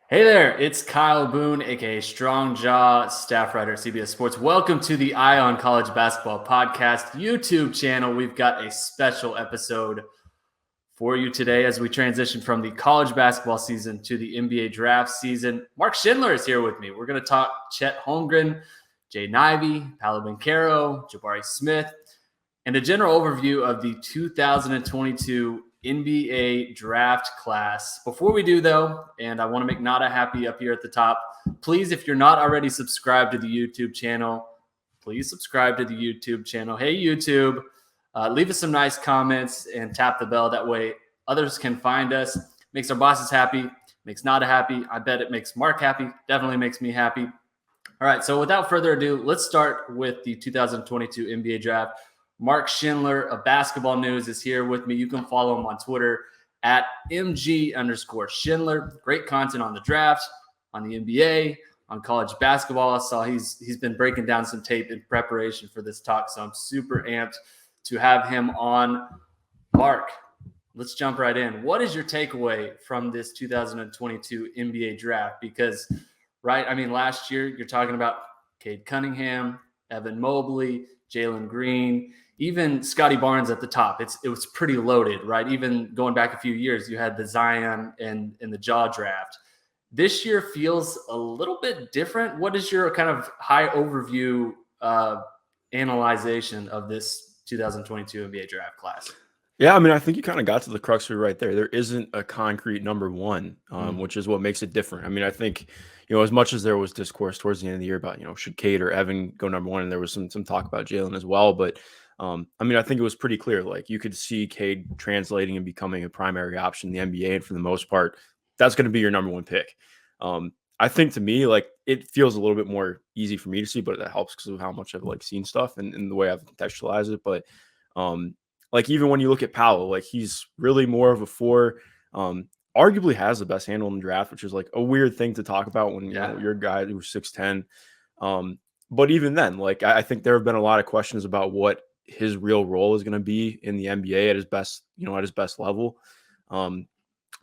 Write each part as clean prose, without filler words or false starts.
Hey there, it's Kyle Boone, aka Strong Jaw, staff writer at CBS Sports. Welcome to the Eye on College Basketball Podcast YouTube channel. We've got a special episode for you today as we transition from the college basketball season to the NBA draft season. Mark Schindler is here with me. We're going to talk Chet Holmgren, Jaden Ivey, Paolo Banchero, Jabari Smith, and a general overview of the 2022 NBA draft class. Before we do, though, and I want to make Nada happy up here at the top, please, if you're not already subscribed to the YouTube channel, please subscribe to the YouTube channel. Hey, YouTube, leave us some nice comments and tap the bell. That way others can find us. Makes our bosses happy, makes Nada happy. I bet it makes Mark happy, definitely makes me happy. All right, so without further ado, let's start with the 2022 NBA draft. Mark Schindler of Basketball News is here with me. You can follow him on Twitter at MG_Schindler. Great content on the draft, on the NBA, on college basketball. I saw he's been breaking down some tape in preparation for this talk, so I'm super amped to have him on. Mark, let's jump right in. What is your takeaway from this 2022 NBA draft? Because, right, I mean, last year you're talking about Cade Cunningham, Evan Mobley, Jalen Green, even Scotty Barnes at the top. It was pretty loaded, right? Even going back a few years, you had the Zion and the Jaw draft. This year feels a little bit different. What is your kind of high overview analyzation of this 2022 NBA draft class? Yeah, I mean, I think you kind of got to the crux of it right there. There isn't a concrete number one, which is what makes it different. I mean, I think, as much as there was discourse towards the end of the year about, should Cade or Evan go number one, and there was some talk about Jalen as well. But I mean, I think it was pretty clear. Like, you could see Cade translating and becoming a primary option in the NBA, and for the most part, that's going to be your number one pick. I think, to me, like, it feels a little bit more easy for me to see, but that helps because of how much I've seen stuff and the way I've contextualized it. But like, even when you look at Paolo, like, he's really more of a four. Arguably has the best handle in the draft, which is like a weird thing to talk about when you're a guy who's 6'10". But even then, like, I think there have been a lot of questions about what his real role is going to be in the NBA at his best, at his best level. I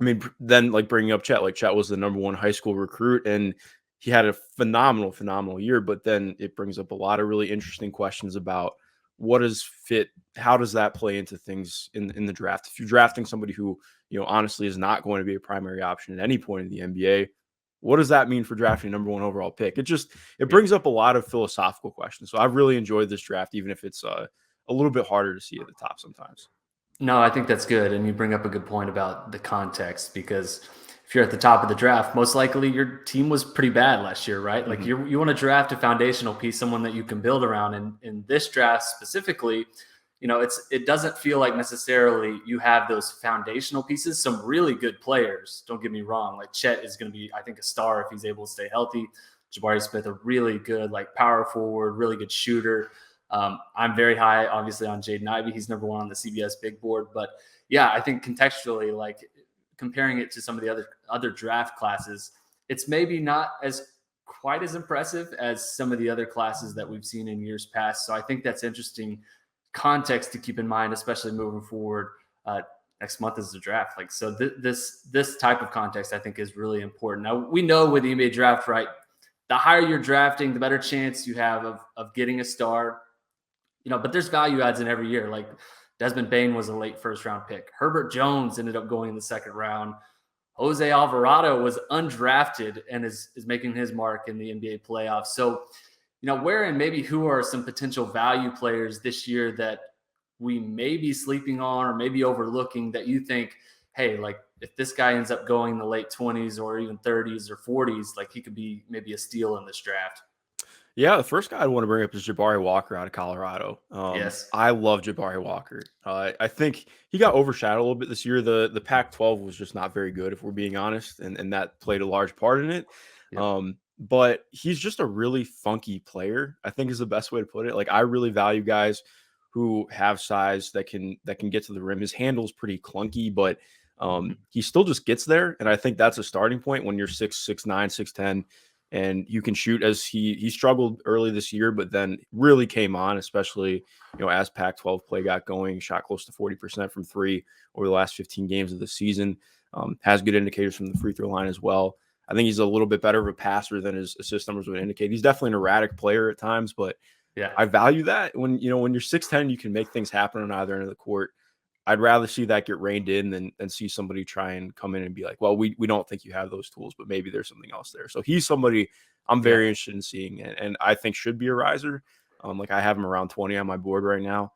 mean, then, like, bringing up Chet, like, Chet was the number one high school recruit, and he had a phenomenal year. But then it brings up a lot of really interesting questions about what does fit, how does that play into things in the draft? If you're drafting somebody who, honestly is not going to be a primary option at any point in the NBA, what does that mean for drafting number one overall pick? It brings up a lot of philosophical questions. So I've really enjoyed this draft, even if it's a little bit harder to see at the top sometimes. No, I think that's good. And you bring up a good point about the context, because if you're at the top of the draft, most likely your team was pretty bad last year, right? Like, you want to draft a foundational piece, someone that you can build around. And in this draft specifically, it doesn't feel like necessarily you have those foundational pieces. Some really good players, don't get me wrong. Like, Chet is going to be, I think, a star if he's able to stay healthy. Jabari Smith, a really good, like, power forward, really good shooter. I'm very high, obviously, on Jaden Ivey. He's number one on the CBS big board. But yeah, I think contextually, like, comparing it to some of the other draft classes, it's maybe not quite as impressive as some of the other classes that we've seen in years past. So I think that's interesting context to keep in mind, especially moving forward. Next month is the draft. Like, so this type of context, I think, is really important. Now, we know with the NBA draft, right, the higher you're drafting, the better chance you have of getting a star. But there's value adds in every year. Like, Desmond Bane was a late first-round pick. Herbert Jones ended up going in the second round. Jose Alvarado was undrafted and is making his mark in the NBA playoffs. So, where and maybe who are some potential value players this year that we may be sleeping on or maybe overlooking that you think, hey, like, if this guy ends up going in the late 20s or even 30s or 40s, like, he could be maybe a steal in this draft? Yeah, the first guy I want to bring up is Jabari Walker out of Colorado. Yes. I love Jabari Walker. I think he got overshadowed a little bit this year. The Pac-12 was just not very good, if we're being honest, and that played a large part in it. Yep. But he's just a really funky player, I think, is the best way to put it. Like, I really value guys who have size that can get to the rim. His handle's pretty clunky, but he still just gets there, and I think that's a starting point when you're 6'9", 6'10". And you can shoot, as he struggled early this year, but then really came on, especially, as Pac-12 play got going, shot close to 40% from three over the last 15 games of the season. Has good indicators from the free throw line as well. I think he's a little bit better of a passer than his assist numbers would indicate. He's definitely an erratic player at times, but Yeah. I value that when you're 6'10", you can make things happen on either end of the court. I'd rather see that get reined in than see somebody try and come in and be like, well, we don't think you have those tools, but maybe there's something else there. So he's somebody I'm very interested in seeing, and I think should be a riser. Like I have him around 20 on my board right now.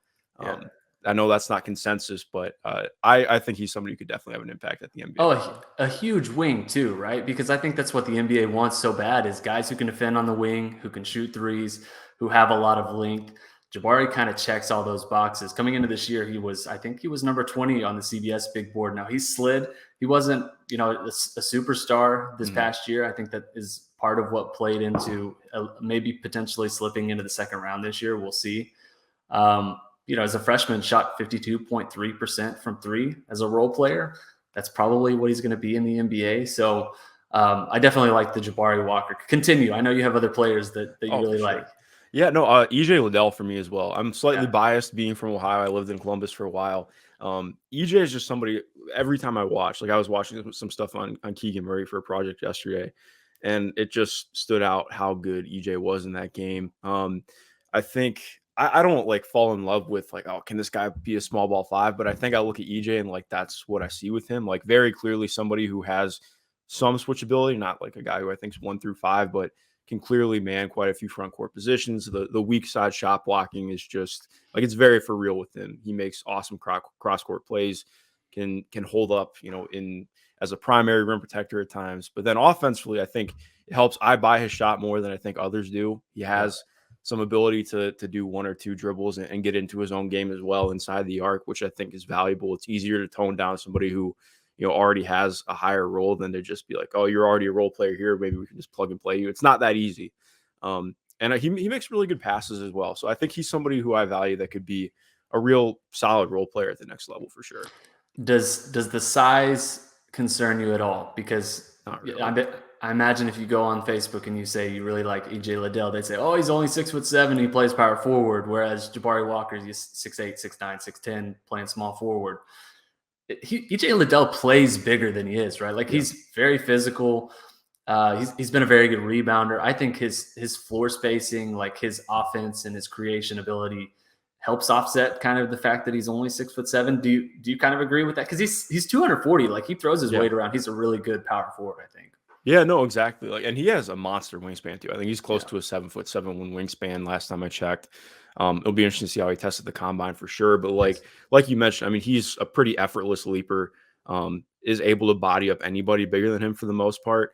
I know that's not consensus, but I think he's somebody who could definitely have an impact at the NBA. Oh, a huge wing too, right? Because I think that's what the NBA wants so bad is guys who can defend on the wing, who can shoot threes, who have a lot of length. Jabari kind of checks all those boxes. Coming into this year, I think he was number 20 on the CBS big board. Now he slid. He wasn't, a superstar this past year. I think that is part of what played into maybe potentially slipping into the second round this year. We'll see. As a freshman, shot 52.3% from three as a role player. That's probably what he's going to be in the NBA. So I definitely like the Jabari Walker. Continue. I know you have other players that you really like. Yeah, no, EJ Liddell for me as well. I'm slightly biased being from Ohio. I lived in Columbus for a while. EJ is just somebody, every time I watch, like I was watching some stuff on Keegan Murray for a project yesterday, and it just stood out how good EJ was in that game. I think I don't like fall in love with like, oh, can this guy be a small ball five? But I think I look at EJ and like that's what I see with him. Like very clearly somebody who has some switchability, not like a guy who I think is 1 through 5, but can clearly man quite a few front court positions. The weak side shot blocking is just like it's very for real with him. He makes awesome cross court plays, can hold up, in as a primary rim protector at times. But then offensively, I think it helps. I buy his shot more than I think others do. He has some ability to do 1 or 2 dribbles and get into his own game as well inside the arc, which I think is valuable. It's easier to tone down somebody who already has a higher role than to just be like, oh, you're already a role player here. Maybe we can just plug and play you. It's not that easy. And he makes really good passes as well. So I think he's somebody who I value that could be a real solid role player at the next level for sure. Does the size concern you at all? Because really. I imagine if you go on Facebook and you say you really like EJ Liddell, they'd say, oh, he's only 6'7", he plays power forward, whereas Jabari Walker's 6'8", 6'9", 6'10", playing small forward. EJ Liddell plays bigger than he is, right? Like he's very physical. He's been a very good rebounder. I think his floor spacing, like his offense and his creation ability, helps offset kind of the fact that he's only 6'7". Do you kind of agree with that? Because he's 240. Like he throws his weight around. He's a really good power forward, I think. Yeah, no, exactly. Like, and he has a monster wingspan too. I think he's close to a 7'7" wingspan. Last time I checked. It'll be interesting to see how he tested the combine for sure. But like you mentioned, I mean, he's a pretty effortless leaper. Is able to body up anybody bigger than him for the most part.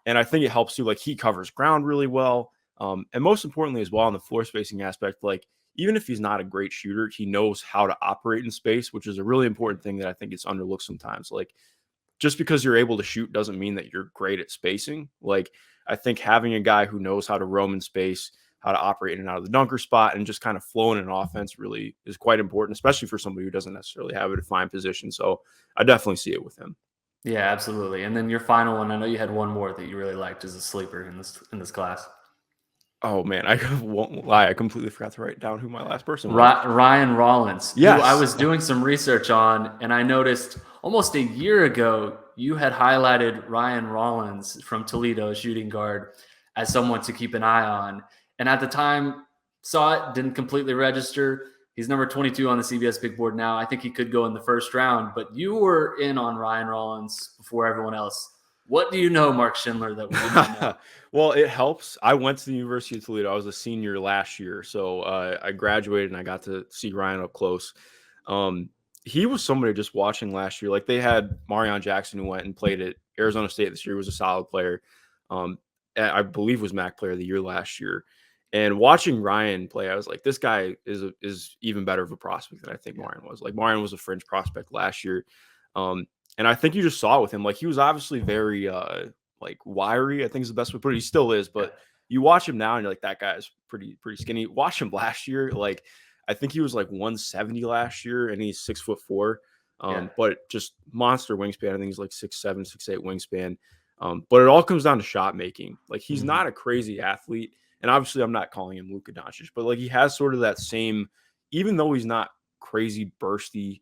And I think it helps you. Like he covers ground really well. And most importantly as well on the floor spacing aspect, like even if he's not a great shooter, he knows how to operate in space, which is a really important thing that I think gets underlooked sometimes. Like just because you're able to shoot doesn't mean that you're great at spacing. Like I think having a guy who knows how to roam in space, how to operate in and out of the dunker spot, and just kind of flow in an offense really is quite important, especially for somebody who doesn't necessarily have a defined position. So I definitely see it with him. Yeah, absolutely. And then your final one, I know you had one more that you really liked as a sleeper in this class. Oh man, I won't lie. I completely forgot to write down who my last person was. Ryan Rollins. Yes. Who I was doing some research on, and I noticed almost a year ago you had highlighted Ryan Rollins from Toledo, shooting guard, as someone to keep an eye on. And at the time, saw it, didn't completely register. He's number 22 on the CBS big board now. I think he could go in the first round, but you were in on Ryan Rollins before everyone else. What do you know, Mark Schindler, that we didn't know? Well, it helps. I went to the University of Toledo. I was a senior last year, so I graduated and I got to see Ryan up close. He was somebody just watching last year. Like they had Marion Jackson who went and played at Arizona State this year. He was a solid player. I believe was MAC Player of the Year last year. And watching Ryan play, I was like, this guy is even better of a prospect than I think Marion was. Like Marion was a fringe prospect last year. And I think you just saw it with him. Like he was obviously very like wiry, I think is the best way to put it. He still is, but you watch him now and you're like, that guy's pretty skinny. Watch him last year. Like I think he was like 170 last year and he's 6'4". But just monster wingspan. I think he's like 6'7", 6'8" wingspan. But it all comes down to shot making. Like he's not a crazy athlete. And obviously I'm not calling him Luka Doncic, but like he has sort of that same, even though he's not crazy bursty,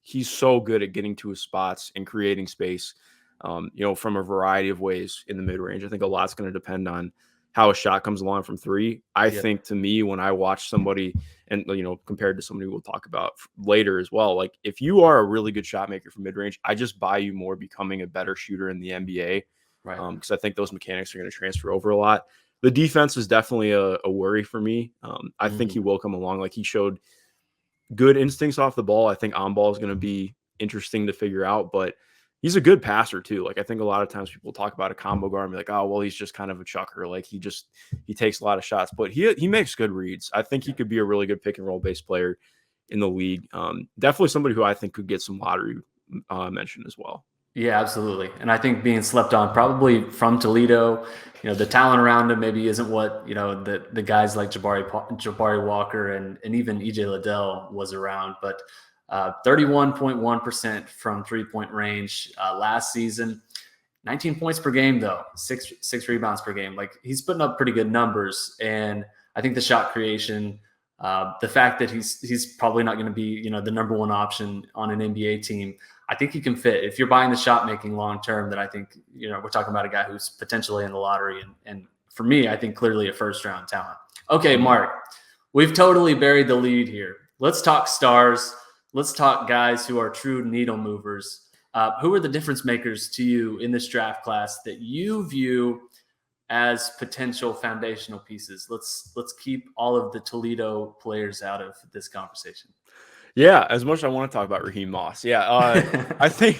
he's so good at getting to his spots and creating space. from a variety of ways in the mid-range. I think a lot's going to depend on how a shot comes along from three. I think, to me, when I watch somebody, and compared to somebody we'll talk about later as well, like if you are a really good shot maker from mid-range, I just buy you more becoming a better shooter in the NBA. Right. Because I think those mechanics are going to transfer over a lot. The defense is definitely a worry for me. I think he will come along. Like, he showed good instincts off the ball. I think on ball is going to be interesting to figure out, but he's a good passer too. Like, I think a lot of times people talk about a combo guard and be like, oh, well, he's just kind of a chucker. Like, he takes a lot of shots, but he makes good reads. I think he could be a really good pick and roll based player in the league. Definitely somebody who I think could get some lottery mention as well. Yeah, absolutely. And I think being slept on probably from Toledo, the talent around him maybe isn't what, the guys like Jabari Walker and even EJ Liddell was around, but 31.1% from 3-point range last season, 19 points per game though, six rebounds per game. Like, he's putting up pretty good numbers. And I think the shot creation, the fact that he's probably not going to be, the number one option on an NBA team, I think he can fit. If you're buying the shot making long term, then I think, we're talking about a guy who's potentially in the lottery. And for me, I think clearly a first round talent. Okay, Mark, we've totally buried the lead here. Let's talk stars. Let's talk guys who are true needle movers. Who are the difference makers to you in this draft class that you view as potential foundational pieces? Let's keep all of the Toledo players out of this conversation. Yeah, as much as I want to talk about Raheem Moss. Yeah, I think,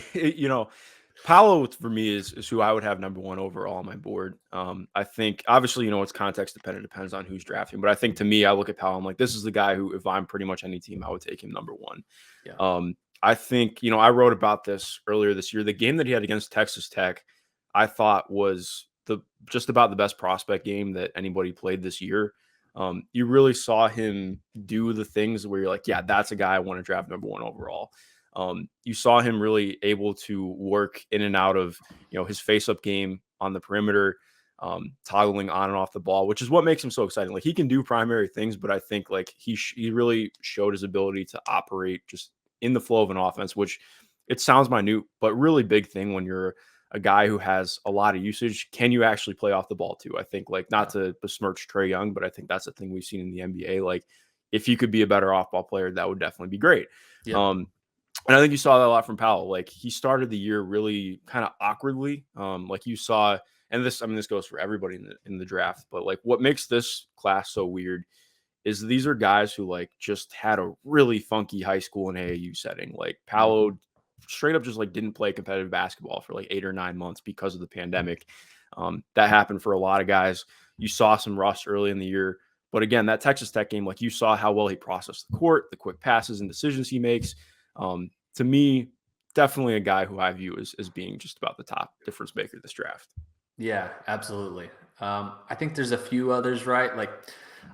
Paolo for me is who I would have number one overall on my board. I think, obviously, it's context dependent, depends on who's drafting. But I think, to me, I look at Paolo, I'm like, this is the guy who, if I'm pretty much any team, I would take him number one. Yeah. I think, I wrote about this earlier this year. The game that he had against Texas Tech, I thought was just about the best prospect game that anybody played this year. You really saw him do the things where you're like, yeah, that's a guy I want to draft number one overall. You saw him really able to work in and out of, his face-up game on the perimeter, toggling on and off the ball, which is what makes him so exciting. Like, he can do primary things, but I think, like, he really showed his ability to operate just in the flow of an offense, which it sounds minute, but really big thing when you're a guy who has a lot of usage. Can you actually play off the ball too? I think, like, not to besmirch Trae Young, but I think that's a thing we've seen in the NBA. Like, if you could be a better off-ball player, that would definitely be great. Yeah. And I think you saw that a lot from Paolo. Like, he started the year really kind of awkwardly. Like, you saw, and this goes for everybody in the draft, but, like, what makes this class so weird is these are guys who, like, just had a really funky high school and AAU setting. Like, Paolo straight up just, like, didn't play competitive basketball for like 8 or 9 months because of the pandemic. That happened for a lot of guys. You saw some rust early in the year, but again, that Texas Tech game, like, you saw how well he processed the court, the quick passes and decisions he makes. To me, definitely a guy who I view as being just about the top difference maker this draft. Yeah, absolutely. I think there's a few others, right? Like,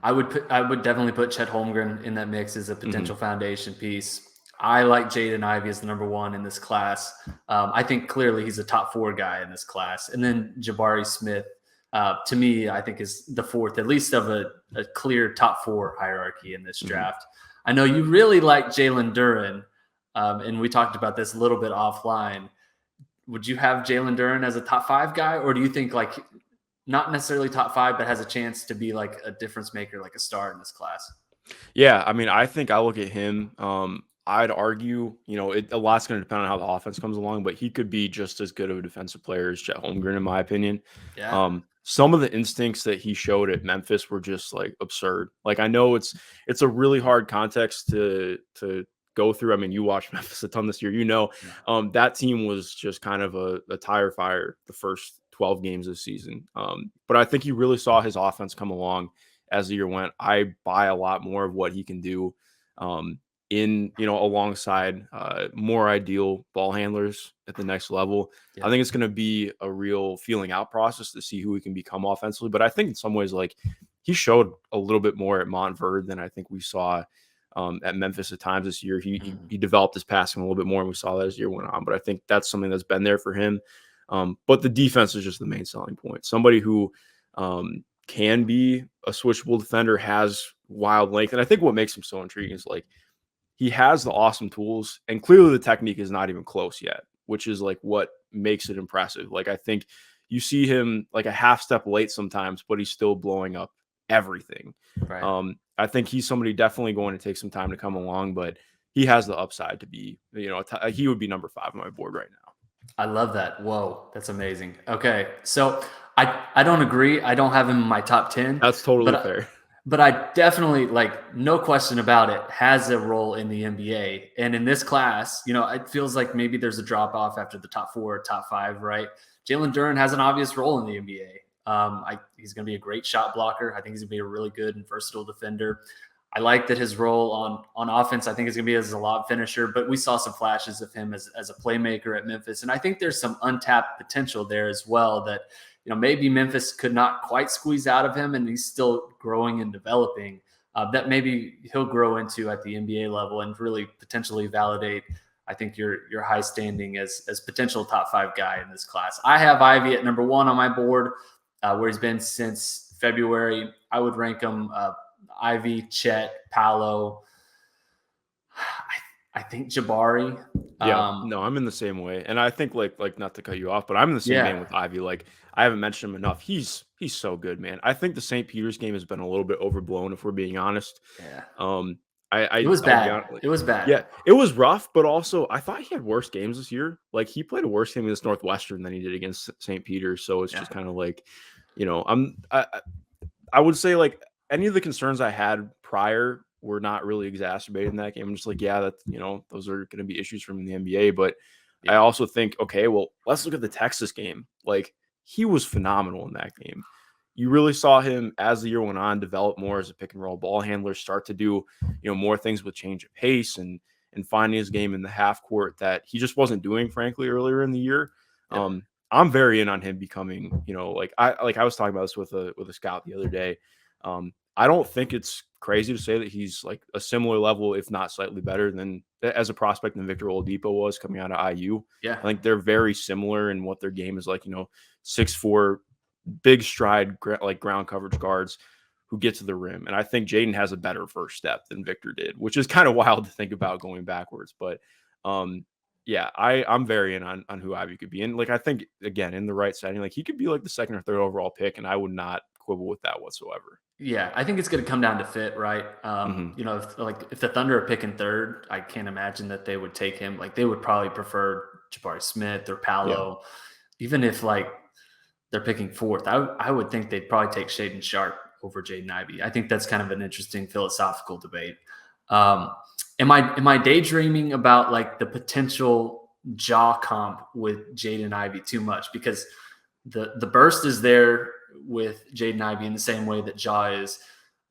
I would definitely put Chet Holmgren in that mix as a potential foundation piece. I like Jaden Ivey as the number one in this class. I think clearly he's a top 4 guy in this class. And then Jabari Smith, to me, I think is the fourth, at least of a clear top 4 hierarchy in this draft. I know you really like Jalen Duren, and we talked about this a little bit offline. Would you have Jalen Duren as a top 5 guy, or do you think, like, not necessarily top 5, but has a chance to be like a difference maker, like a star in this class? Yeah, I mean, I think I look at him. I'd argue, a lot's going to depend on how the offense comes along, but he could be just as good of a defensive player as Chet Holmgren, in my opinion. Yeah. Some of the instincts that he showed at Memphis were just, like, absurd. Like, I know it's a really hard context to go through. I mean, you watched Memphis a ton this year. That team was just kind of a tire fire the first 12 games this season. But I think you really saw his offense come along as the year went. I buy a lot more of what he can do alongside more ideal ball handlers at the next level. Yeah. I think it's going to be a real feeling out process to see who he can become offensively. But I think in some ways, like, he showed a little bit more at Montverde than I think we saw at Memphis at times this year. He developed his passing a little bit more, and we saw that as the year went on. But I think that's something that's been there for him. But the defense is just the main selling point. Somebody who can be a switchable defender, has wild length. And I think what makes him so intriguing is, like, he has the awesome tools, and clearly the technique is not even close yet. which is like what makes it impressive. Like I think you see him like a half step late sometimes, but he's still blowing up everything. Right. I think he's somebody definitely going to take some time to come along, but he has the upside to be, he would be number 5 on my board right now. I love that. Whoa, that's amazing. Okay, so I don't agree. I don't have him in my top 10. That's totally but fair. but I definitely, like, no question about it, has a role in the NBA. And in this class, it feels like maybe there's a drop off after the top 4, top 5, right? Jalen Duren has an obvious role in the NBA. He's going to be a great shot blocker. I think he's going to be a really good and versatile defender. I like that his role on offense, I think, is going to be as a lob finisher, but we saw some flashes of him as a playmaker at Memphis. And I think there's some untapped potential there as well that, maybe Memphis could not quite squeeze out of him, and he's still growing and developing, that maybe he'll grow into at the NBA level and really potentially validate, I think, your high standing as potential top 5 guy in this class. I have Ivy at number 1 on my board, where he's been since February. I would rank him Ivy, Chet, Paolo. I think Jabari. Yeah, no, I'm in the same way, and I think like not to cut you off, but I'm in the same vein with Ivy. Like I haven't mentioned him enough. He's so good, man. I think the St. Peter's game has been a little bit overblown, if we're being honest. Yeah. It was bad. It was bad. Yeah, it was rough, but also I thought he had worse games this year. Like he played a worse game against Northwestern than he did against St. Peter's. So it's just kind of like, I would say like any of the concerns I had prior were not really exacerbated in that game. I'm just like, yeah, that's, those are going to be issues from the NBA. But I also think, okay, well, let's look at the Texas game. Like he was phenomenal in that game. You really saw him as the year went on develop more as a pick and roll ball handler, start to do, more things with change of pace and finding his game in the half court that he just wasn't doing, frankly, earlier in the year. Yep. I'm very in on him becoming, I was talking about this with a scout the other day. I don't think it's crazy to say that he's like a similar level, if not slightly better than as a prospect than Victor Oladipo was coming out of IU. Yeah. I think they're very similar in what their game is like, 6'4", big stride, like ground coverage guards who get to the rim. And I think Jaden has a better first step than Victor did, which is kind of wild to think about going backwards. But yeah, I'm very in on who Ivy could be. And like, I think again, in the right setting, like he could be like the 2nd or 3rd overall pick. And I would not quibble with that whatsoever. Yeah, I think it's going to come down to fit, right? If the Thunder are picking 3rd, I can't imagine that they would take him. Like they would probably prefer Jabari Smith or Paolo. Yeah. Even if like they're picking 4th, I would think they'd probably take Shaedon Sharpe over Jaden Ivey. I think that's kind of an interesting philosophical debate. Am I daydreaming about like the potential jaw comp with Jaden Ivey too much? Because the burst is there with Jaden Ivey in the same way that Ja is.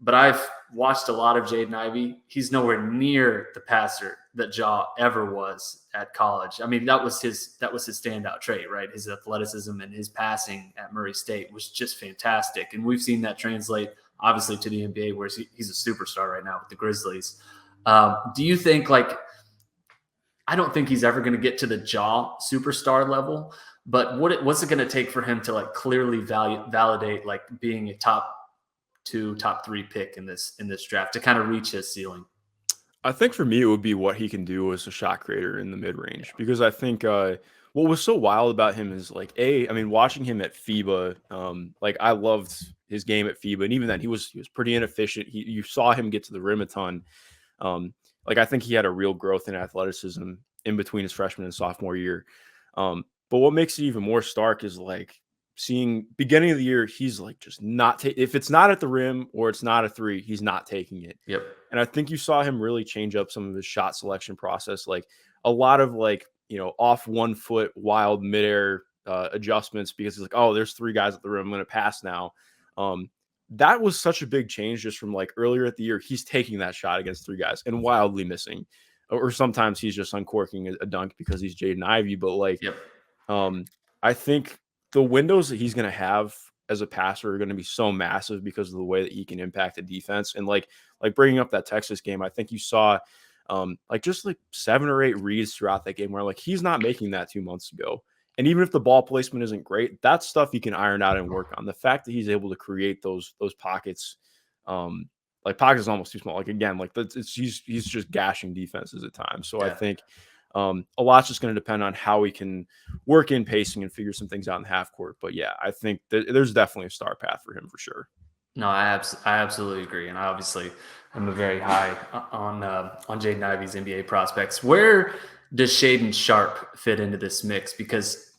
But I've watched a lot of Jaden Ivey. He's nowhere near the passer that Ja ever was at college. I mean, that was his standout trait, right? His athleticism and his passing at Murray State was just fantastic. And we've seen that translate obviously to the NBA, where he's a superstar right now with the Grizzlies. Do you think I don't think he's ever going to get to the Ja superstar level, but what's it going to take for him to like clearly validate like being a top 2, top 3 pick in this draft to kind of reach his ceiling? I think for me, it would be what he can do as a shot creator in the mid range, because I think what was so wild about him is like, watching him at FIBA, like I loved his game at FIBA. And even then he was pretty inefficient. You saw him get to the rim a ton. Like I think he had a real growth in athleticism in between his freshman and sophomore year. But what makes it even more stark is like seeing beginning of the year, he's like just not if it's not at the rim or it's not a 3, he's not taking it. Yep. And I think you saw him really change up some of his shot selection process, like a lot of like, off 1 foot wild midair adjustments, because he's like, oh, there's 3 guys at the rim, I'm going to pass now. That was such a big change just from like earlier at the year. He's taking that shot against 3 guys and wildly missing, or sometimes he's just uncorking a dunk because he's Jaden Ivey. But like, yep. I think the windows that he's going to have as a passer are going to be so massive because of the way that he can impact the defense. And like bringing up that Texas game, I think you saw just 7 or 8 reads throughout that game where like he's not making that 2 months ago. And even if the ball placement isn't great, that's stuff he can iron out and work on. The fact that he's able to create those pockets, pockets is almost too small. Like again, like he's just gashing defenses at times. So yeah. I think A lot's just going to depend on how we can work in pacing and figure some things out in the half court. But yeah, I think that there's definitely a star path for him for sure. No, I absolutely agree, and I obviously am a very high on Jaden Ivey's NBA prospects. Where does Shaedon Sharpe fit into this mix? Because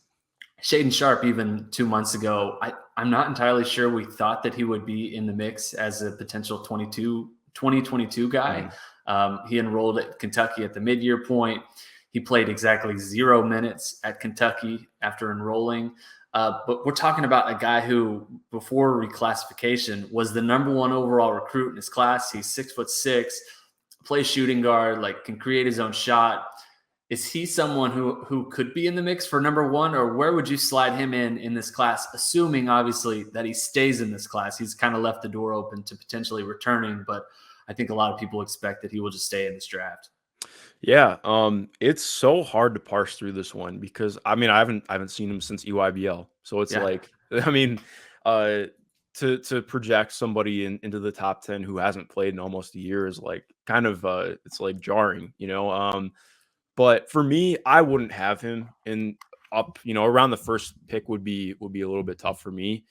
Shaedon Sharpe, even 2 months ago, I'm not entirely sure we thought that he would be in the mix as a potential 2022 guy. He enrolled at Kentucky at the mid-year point. He played exactly 0 minutes at Kentucky after enrolling. But we're talking about a guy who, before reclassification, was the #1 overall recruit in his class. He's 6'6", plays shooting guard, like can create his own shot. Is he someone who could be in the mix for #1, or where would you slide him in this class, assuming obviously that he stays in this class? He's kind of left the door open to potentially returning, but I think a lot of people expect that he will just stay in this draft. Yeah, it's so hard to parse through this one because I mean I haven't seen him since EYBL, so it's like I mean, to project somebody into the top 10 who hasn't played in almost a year is like kind of it's like jarring, you know. But for me, I wouldn't have him in up, you know, around the first pick would be a little bit tough for me.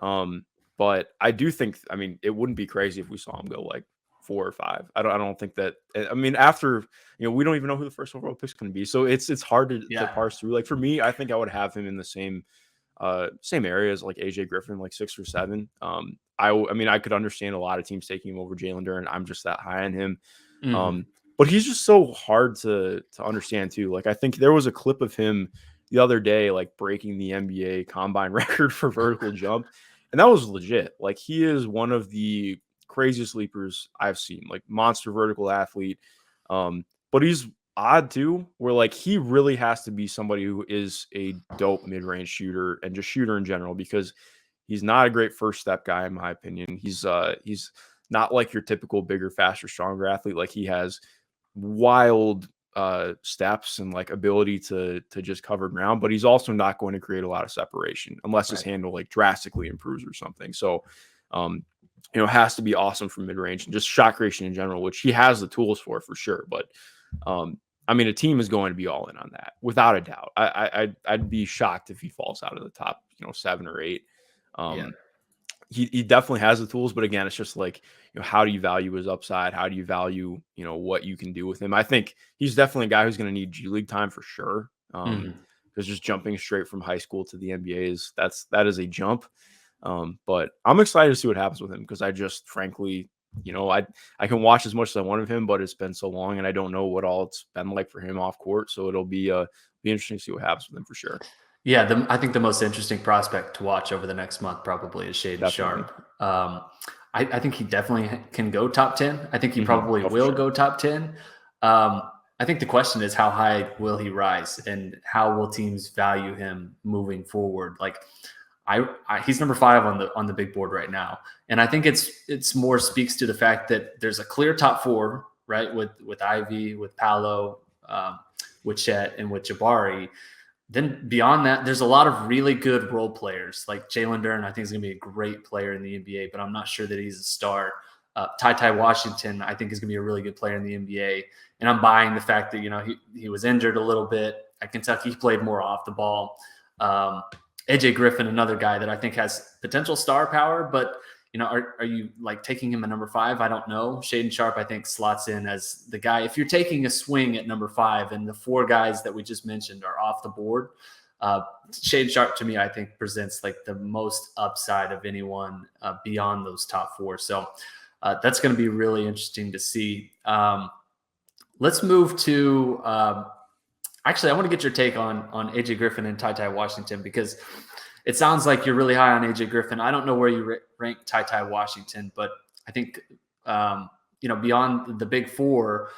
But I do think, I mean, it wouldn't be crazy if we saw him go like 4 or 5. I don't think that. I mean, after, you know, we don't even know who the first overall pick is going to be, so it's hard to parse through. Like for me, I think I would have him in the same areas like AJ Griffin, like 6 or 7. I mean, I could understand a lot of teams taking him over Jalen Duren. I'm just that high on him. But he's just so hard to understand too. Like I think there was a clip of him the other day, like breaking the NBA combine record for vertical jump, and that was legit. Like he is one of the craziest leapers I've seen, like monster vertical athlete. But he's odd too, where like he really has to be somebody who is a dope mid-range shooter and just shooter in general, because he's not a great first step guy in my opinion. He's not like your typical bigger, faster, stronger athlete. Like he has wild steps and like ability to just cover ground, but he's also not going to create a lot of separation unless his handle like drastically improves or something. So you know, has to be awesome from mid-range and just shot creation in general, which he has the tools for sure. But I mean, a team is going to be all in on that without a doubt. I'd be shocked if he falls out of the top, you know, 7 or 8. He definitely has the tools, but again, it's just like, you know, how do you value his upside? How do you value, you know, what you can do with him? I think he's definitely a guy who's going to need G League time for sure. Because just jumping straight from high school to the NBA that is a jump. But I'm excited to see what happens with him, because I just frankly, you know, I can watch as much as I want of him, but it's been so long and I don't know what all it's been like for him off court. So it'll be interesting to see what happens with him for sure. Yeah, I think the most interesting prospect to watch over the next month probably is Shaedon Sharpe. I think he definitely can go top 10. I think he probably will go top 10. I think the question is, how high will he rise and how will teams value him moving forward? Like he's #5 on the big board right now. And I think it's more speaks to the fact that there's a clear top 4, right? With Ivy, with Paolo, with Chet, and with Jabari. Then beyond that, there's a lot of really good role players. Like Jalen Duren, I think is going to be a great player in the NBA, but I'm not sure that he's a star. TyTy Washington, I think is going to be a really good player in the NBA. And I'm buying the fact that, you know, he was injured a little bit at Kentucky. He played more off the ball. AJ Griffin, another guy that I think has potential star power, but, you know, are you like taking him at #5? I don't know. Shaedon Sharpe, I think, slots in as the guy. If you're taking a swing at #5 and the 4 guys that we just mentioned are off the board, Shaedon Sharpe to me, I think, presents like the most upside of anyone beyond those top 4. So that's going to be really interesting to see. Let's move to actually, I want to get your take on AJ Griffin and TyTy Washington, because it sounds like you're really high on AJ Griffin. I don't know where you rank TyTy Washington, but I think, you know, beyond the big 4,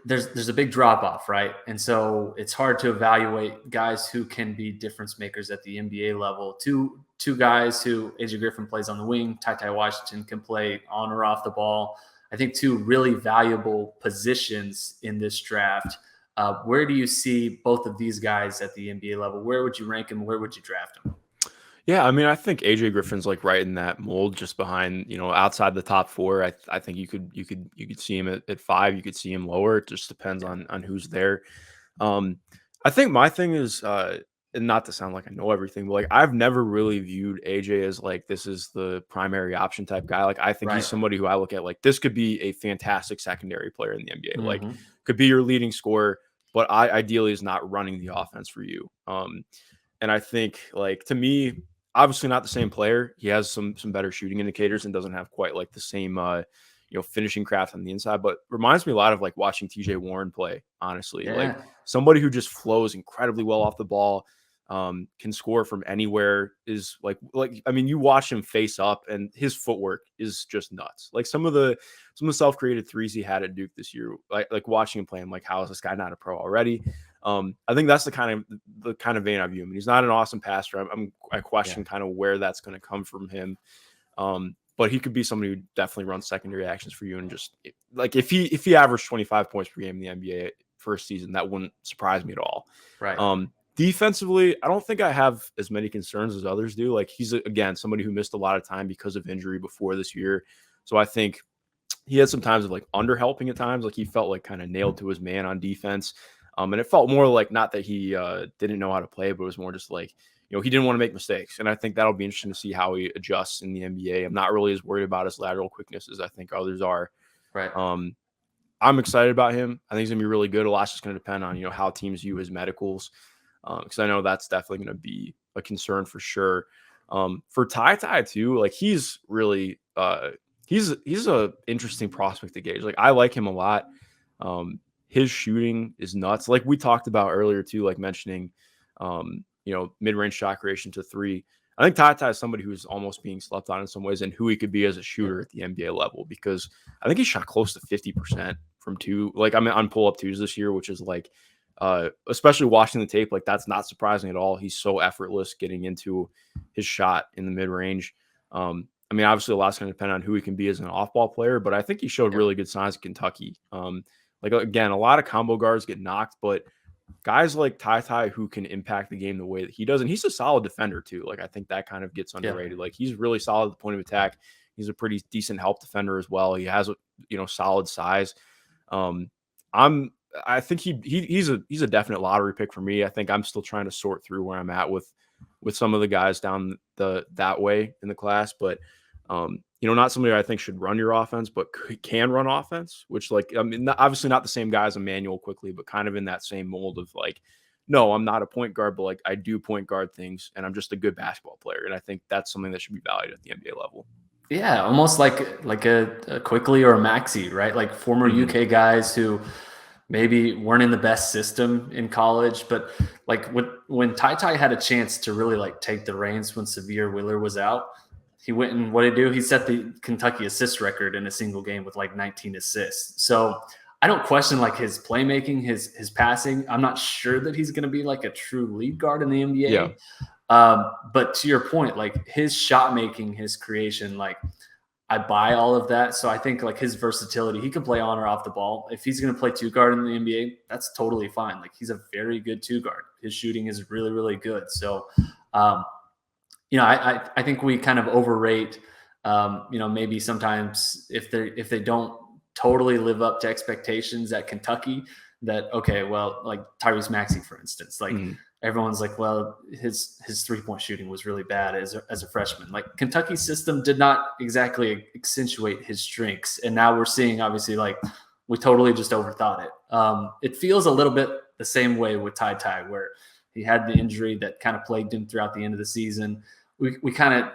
there's a big drop off, right? And so it's hard to evaluate guys who can be difference makers at the NBA level. Two guys who AJ Griffin plays on the wing, TyTy Washington can play on or off the ball. I think 2 really valuable positions in this draft. Where do you see both of these guys at the NBA level? Where would you rank them? Where would you draft them? Yeah, I mean, I think AJ Griffin's like right in that mold, just behind, you know, outside the top 4. I think you could see him at 5. You could see him lower. It just depends on who's there. I think my thing is, and not to sound like I know everything, but like I've never really viewed AJ as like this is the primary option type guy. Like I think he's Right. somebody who I look at like this could be a fantastic secondary player in the NBA. Like Hmm. could be your leading scorer, but I ideally is not running the offense for you. And I think like to me, obviously not the same player. He has some better shooting indicators and doesn't have quite like the same finishing craft on the inside, but reminds me a lot of like watching TJ Warren play, honestly. Like Yeah. somebody who just flows incredibly well off the ball, can score from anywhere, is like I mean, you watch him face up and his footwork is just nuts. Like some of the self-created threes he had at Duke this year, like watching him play, I'm like, how is this guy not a pro already? I think that's the kind of vein I view him. He's not an awesome passer. I question kind of where that's going to come from him. But he could be somebody who definitely runs secondary actions for you, and just like if he averaged 25 points per game in the NBA first season, that wouldn't surprise me at all. Right. Defensively, I don't think I have as many concerns as others do. Like he's again somebody who missed a lot of time because of injury before this year, so I think he had some times of like under helping at times. Like he felt like kind of nailed to his man on defense. And it felt more like not that he didn't know how to play, but it was more just like, he didn't want to make mistakes. And I think that'll be interesting to see how he adjusts in the NBA. I'm not really as worried about his lateral quickness as I think others are. Right. I'm excited about him. I think he's going to be really good. A lot's just going to depend on, how teams view his medicals. Because I know that's definitely going to be a concern for sure. For TyTy too, like he's really he's a interesting prospect to gauge. Like I like him a lot. His shooting is nuts. Like we talked about earlier too, like mentioning mid-range shot creation to three. I think TyTy is somebody who's almost being slept on in some ways, and who he could be as a shooter at the NBA level, because I think he shot close to 50% from two. Like I mean, on pull-up twos this year, which is like especially watching the tape, like that's not surprising at all. He's so effortless getting into his shot in the mid-range. I mean, obviously a lot's going to depend on who he can be as an off-ball player, but I think he showed really good signs at Kentucky. Like again, a lot of combo guards get knocked, but guys like TyTy who can impact the game the way that he does, and he's a solid defender too. Like I think that kind of gets underrated. Like he's really solid at the point of attack. He's a pretty decent help defender as well. He has solid size. I think he's a definite lottery pick for me. I think I'm still trying to sort through where I'm at with some of the guys down that way in the class, but not somebody I think should run your offense, but can run offense, which like, I mean, obviously not the same guy as Emmanuel quickly, but kind of in that same mold of like, no, I'm not a point guard, but like I do point guard things and I'm just a good basketball player. And I think that's something that should be valued at the NBA level. Yeah, almost like a Quickly or a Maxey, right? Like former UK guys who maybe weren't in the best system in college, but like when TyTy had a chance to really like take the reins when Severe Wheeler was out, he went and what did he do? He set the Kentucky assist record in a single game with like 19 assists. So I don't question like his playmaking, his passing. I'm not sure that he's going to be like a true lead guard in the NBA. Yeah. But to your point, like his shot making, his creation, like I buy all of that. So I think like his versatility, he can play on or off the ball. If he's going to play two guard in the NBA, that's totally fine. Like he's a very good two guard. His shooting is really, really good. So, I think we kind of overrate, maybe sometimes if they don't totally live up to expectations at Kentucky, that, okay, well, like Tyrese Maxey, for instance, like everyone's like, well, his 3-point shooting was really bad as a freshman. Like Kentucky's system did not exactly accentuate his strengths. And now we're seeing, obviously, like we totally just overthought it. It feels a little bit the same way with TyTy, where he had the injury that kind of plagued him throughout the end of the season. We kind of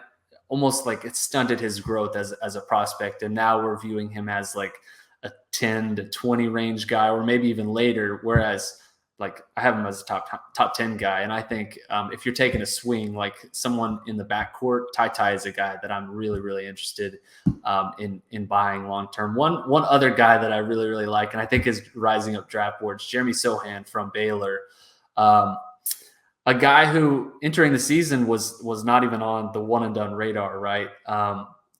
almost like it stunted his growth as a prospect. And now we're viewing him as like a 10 to 20 range guy, or maybe even later. Whereas like I have him as a top 10 guy. And I think if you're taking a swing, like someone in the backcourt, TyTy is a guy that I'm really, really interested in buying long-term. One other guy that I really, really like, and I think is rising up draft boards, Jeremy Sochan from Baylor. A guy who entering the season was not even on the one and done radar, right?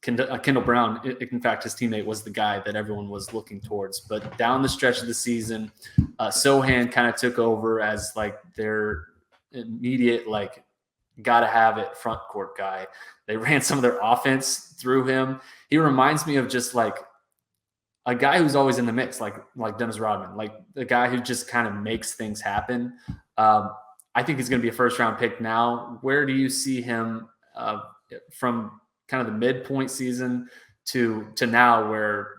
Kendall Brown, in fact, his teammate was the guy that everyone was looking towards. But down the stretch of the season, Sochan kind of took over as like their immediate, like, gotta have it front court guy. They ran some of their offense through him. He reminds me of just like a guy who's always in the mix, like Dennis Rodman, like the guy who just kind of makes things happen. I think he's going to be a first-round pick now. Where do you see him from kind of the midpoint season to now, where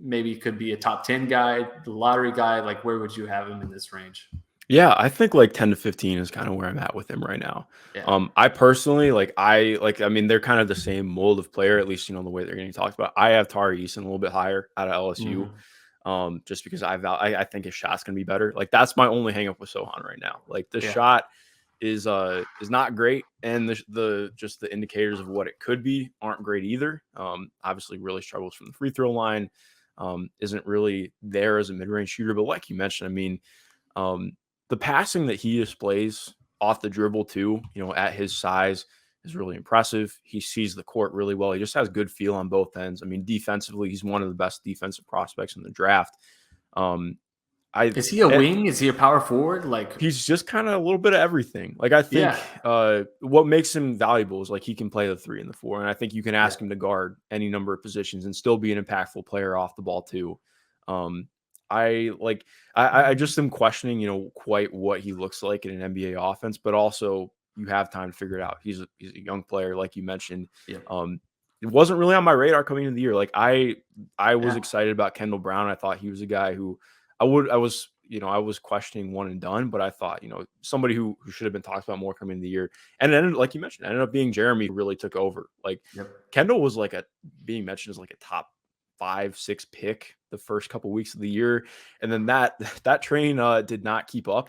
maybe he could be a top 10 guy, the lottery guy? Like, where would you have him in this range? Yeah, I think like 10 to 15 is kind of where I'm at with him right now. Yeah. I personally I mean, they're kind of the same mold of player, at least, the way they're getting talked about. I have Tari Eason a little bit higher out of LSU. Just because I think his shot's gonna be better. Like, that's my only hang up with Sochan right now. Like, the shot is not great, and the just the indicators of what it could be aren't great either. Obviously really struggles from the free throw line. Isn't really there as a mid-range shooter, but like you mentioned, I mean, the passing that he displays off the dribble too, at his size, is really impressive. He sees the court really well. He just has good feel on both ends. I mean, defensively, he's one of the best defensive prospects in the draft. Is he a wing? Is he a power forward? Like, he's just kind of a little bit of everything. Like, I think what makes him valuable is like he can play the 3 and the 4, and I think you can ask him to guard any number of positions and still be an impactful player off the ball too. I just am questioning, quite what he looks like in an NBA offense, but also you have time to figure it out. He's a young player, like you mentioned. It wasn't really on my radar coming into the year. Like, I was excited about Kendall Brown. I thought he was a guy who I was questioning one and done, but I thought, somebody who should have been talked about more coming into the year. And then, like you mentioned, ended up being Jeremy, who really took over. Like, Kendall was being mentioned as like a top 5-6 pick the first couple weeks of the year, and then that train did not keep up.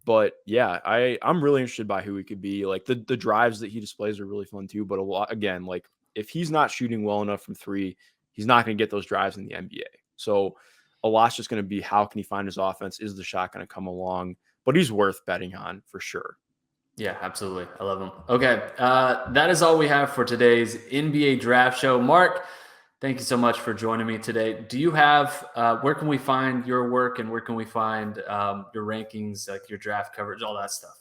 But yeah, I'm really interested by who he could be. Like, the drives that he displays are really fun too, but a lot, again, like, if he's not shooting well enough from 3, he's not going to get those drives in the NBA. So a lot's just going to be, how can he find his offense? Is the shot going to come along? But he's worth betting on for sure. Yeah, absolutely. I love him. Okay. That is all we have for today's NBA draft show. Mark, thank you so much for joining me today. Do you have, where can we find your work, and where can we find your rankings, like your draft coverage, all that stuff?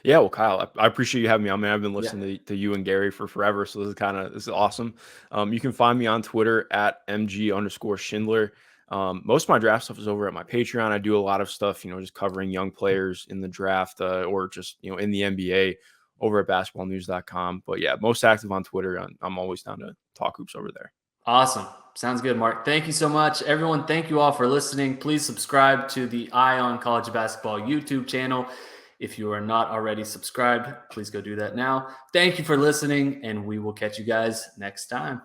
Yeah, well, Kyle, I appreciate you having me on. Man, I've been listening to you and Gary for forever, so this is awesome. You can find me on Twitter at @MG_Schindler. Most of my draft stuff is over at my Patreon. I do a lot of stuff, just covering young players in the draft, or just, in the NBA, over at basketballnews.com. But yeah, most active on Twitter. I'm always down to talk hoops over there. Awesome. Sounds good, Mark. Thank you so much. Everyone, thank you all for listening. Please subscribe to the Eye on College Basketball YouTube channel. If you are not already subscribed, please go do that now. Thank you for listening, and we will catch you guys next time.